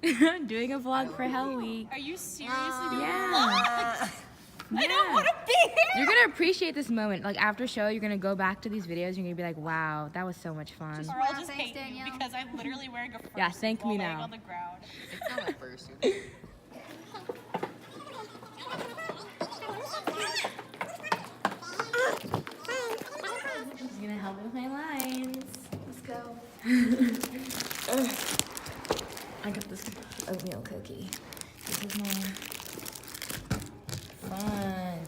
Doing a vlog for Hell Week. Are you seriously doing Yeah. I don't want to be here. You're gonna appreciate this moment. Like after show, you're gonna go back to these videos. You're gonna be like, "Wow, that was so much fun." Or I'll just hate you because I'm literally wearing a fursuit Yeah, thank me while laying now. on the ground. It's not a fursuit. She's gonna help me with my lines. Let's go. I got this oatmeal cookie. This is my fun.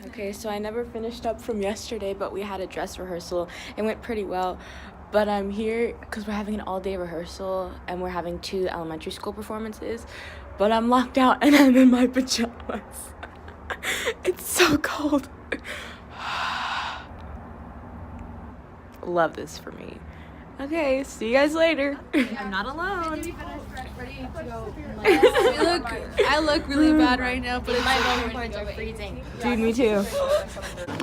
Okay, so I never finished up from yesterday, but we had a dress rehearsal. It went pretty well. But I'm here because we're having an all-day rehearsal and we're having 2 elementary school performances. But I'm locked out and I'm in my pajamas. It's so cold. Love this for me. Okay, see you guys later. I'm not alone. I look really bad right now, but it's are freezing. Dude, me too.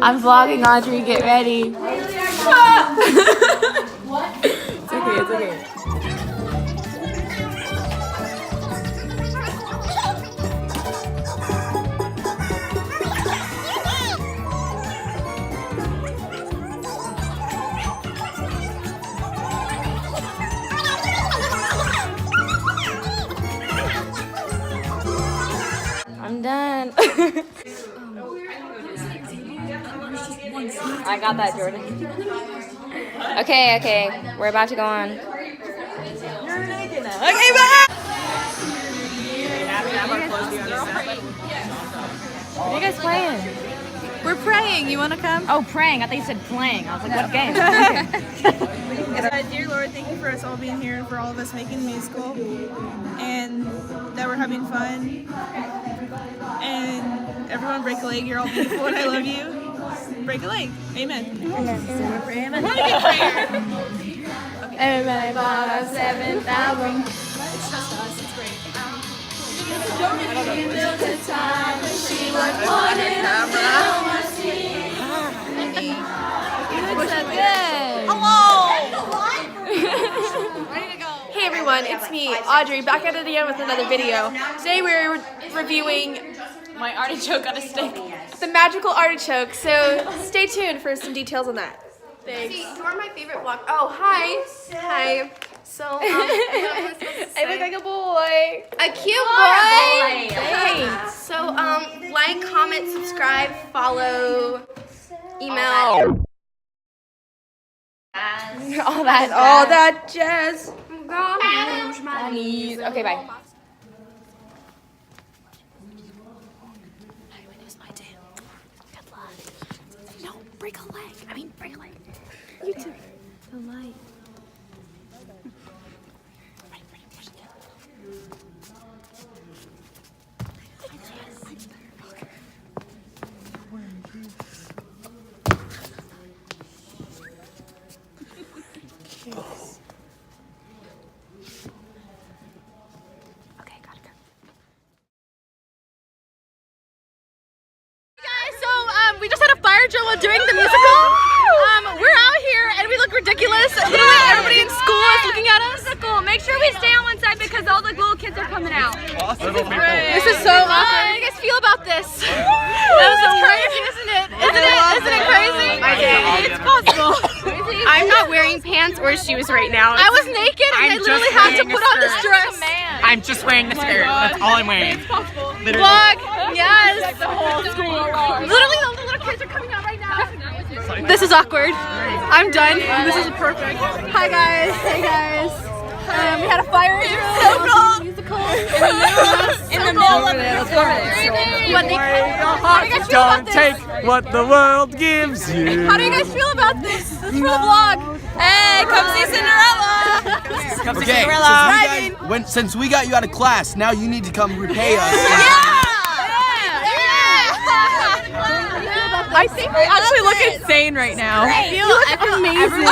I'm vlogging, Audrey. Get ready. It's okay, it's okay. I'm done. I got that, Jordan. Okay, we're about to go on. Okay, bye! What are you guys playing? We're praying. You want to come? Oh, praying. I thought you said playing. I was like, what game? Okay. Dear Lord, thank you for us all being here and for all of us making the musical, and that we're having fun. And everyone break a leg. You're all beautiful, and I love you. Break a leg. Amen. Amen. Everybody bought our 7th album. It's just us. It's great. Hey everyone, it's me, Audrey, back at it again with another video. Today we're reviewing My artichoke on a stick. the magical artichoke, so stay tuned for some details on that. Thanks. See, you are my favorite vlog. Oh, hi. Hi. So, what am I supposed to I look say? like a boy. A cute boy. Thanks. So, like, comment, subscribe, follow, email. All that. All that jazz. Knees. Okay, bye. Break a leg. Break a leg. You too. The light. We just had a fire drill while doing the musical. We're out here and we look ridiculous. Literally everybody in school is looking at us. Make sure we stay on one side because all the little kids are coming out. This is so awesome. How do you guys feel about this? This is crazy, isn't it? Isn't it crazy? It's possible. I'm not wearing pants or shoes right now. I was naked and I literally had to put on this dress. I'm just wearing the skirt. That's all I'm wearing. Vlog, yes. The whole school. Literally all the little kids are coming out right now. This is awkward. I'm done. This is perfect. Hi guys. Hey guys. We had a fire drill. Musical. In the middle of it. What they How do you guys feel about this? Take what the world gives you. How do you guys feel about this? This is for the vlog. Hey, come see Cinderella. Okay, since we got you out of class, now you need to come repay us. I think we actually look insane right now. You look amazing.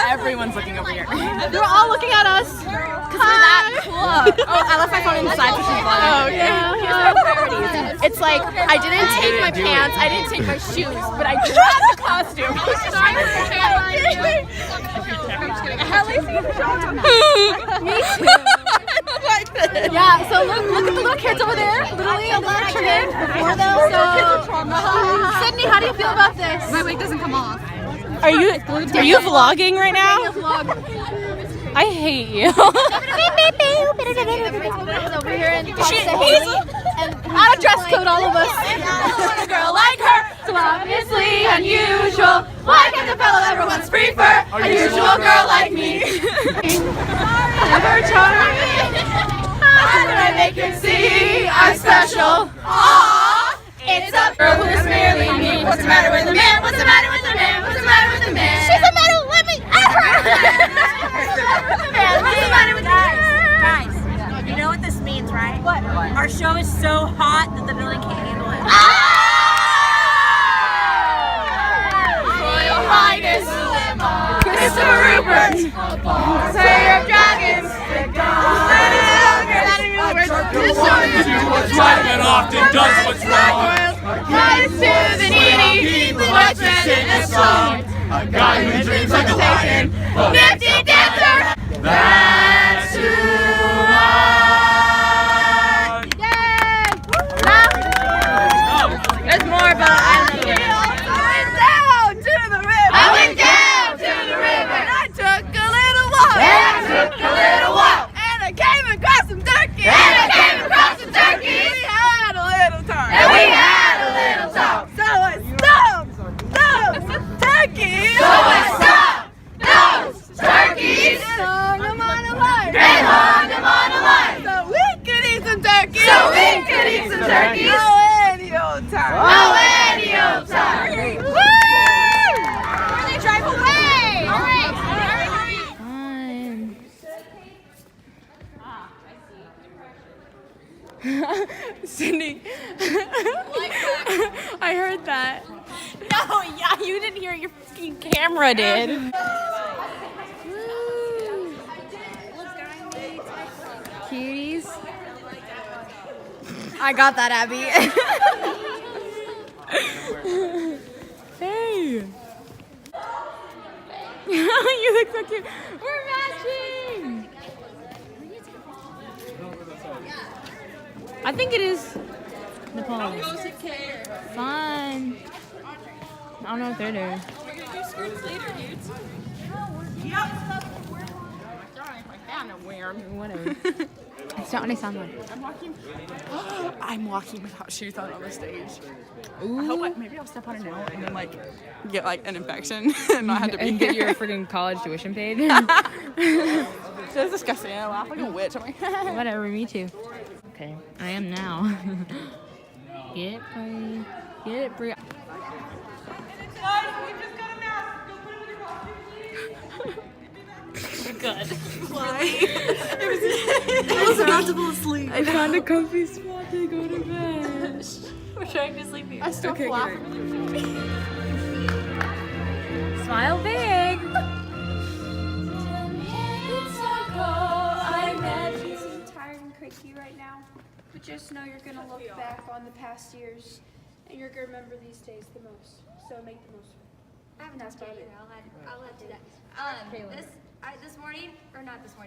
Everyone's looking over here. They're all looking at us because we're that cool. vlog. Oh, I left my phone inside for some vlog. Oh, okay. Here's my priorities. It's like, I didn't take my pants, I didn't take my shoes, but I grabbed the costume. Me too. Yeah, so look at the little kids over there. Literally, I'm not triggered before them. So, Sydney, how do you feel about this? My wig doesn't come off. Are you vlogging right now? I hate you. Over here and out of dress code, all of us. A girl like her, so obviously unusual. Why can't the fellow everyone's prefer a usual girl like me? Never charming. How did I make you see I'm special? Aww, it's a girl who is merely me. What's the matter with the man? What's the matter with the man? What's the matter with the man? She's the matter with me. What's the matter with the man? Guys, you know what this means, right? What? Our show is so hot that the building can't handle it. Royal Highness, Christopher Rupert, Slayer of Dragons, what's right and often does what's wrong. Rise to the needy, what's read in a song. A guy who dreams like a lion. Nifty dancer. That's who I. Yay! There's more, but I love it. I went down to the river. I went down to the river. And I took a little walk. And I came across some turkeys. We had a little talk. So I stopped those turkeys. And hung them on a line. So we could eat some turkeys. Oh, any old time. Woo! They drive away. All right. Sydney. I heard that. No, yeah, you didn't hear it. Your fucking camera did. Cuties. I got that, Abby. Hey. You look so cute. We're matching. I think it is Nepal. Fun. I don't know what they're doing. We're gonna do skirts later, dudes. Whatever. It's not what I sound like. I'm walking without shoes on the stage. I hope maybe I'll step on it now and then get an infection and not have to be And here. get your freaking college tuition paid. That's disgusting. I laugh like a witch. I'm like, Whatever, me too. Okay, I am now. Get it, Brie. Get it, Brie. Good. I was about to fall asleep. I found a comfy spot to go to bed. We're trying to sleep here. I still laugh. Smile big. I imagine it's tired and cranky right now, but just know you're gonna look back on the past years, and you're gonna remember these days the most. So make the most of it. I have an answer here. I'll add to that.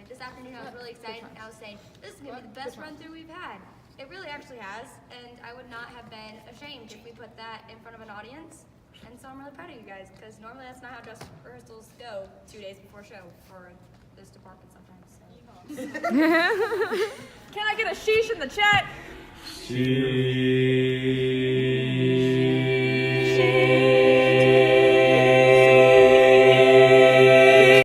This afternoon I was really excited. I was saying, this is going to be the best run through we've had. It really actually has, and I would not have been ashamed if we put that in front of an audience. And so I'm really proud of you guys, because normally that's not how dress rehearsals go 2 days before show for this department sometimes. So. Can I get a sheesh in the chat? She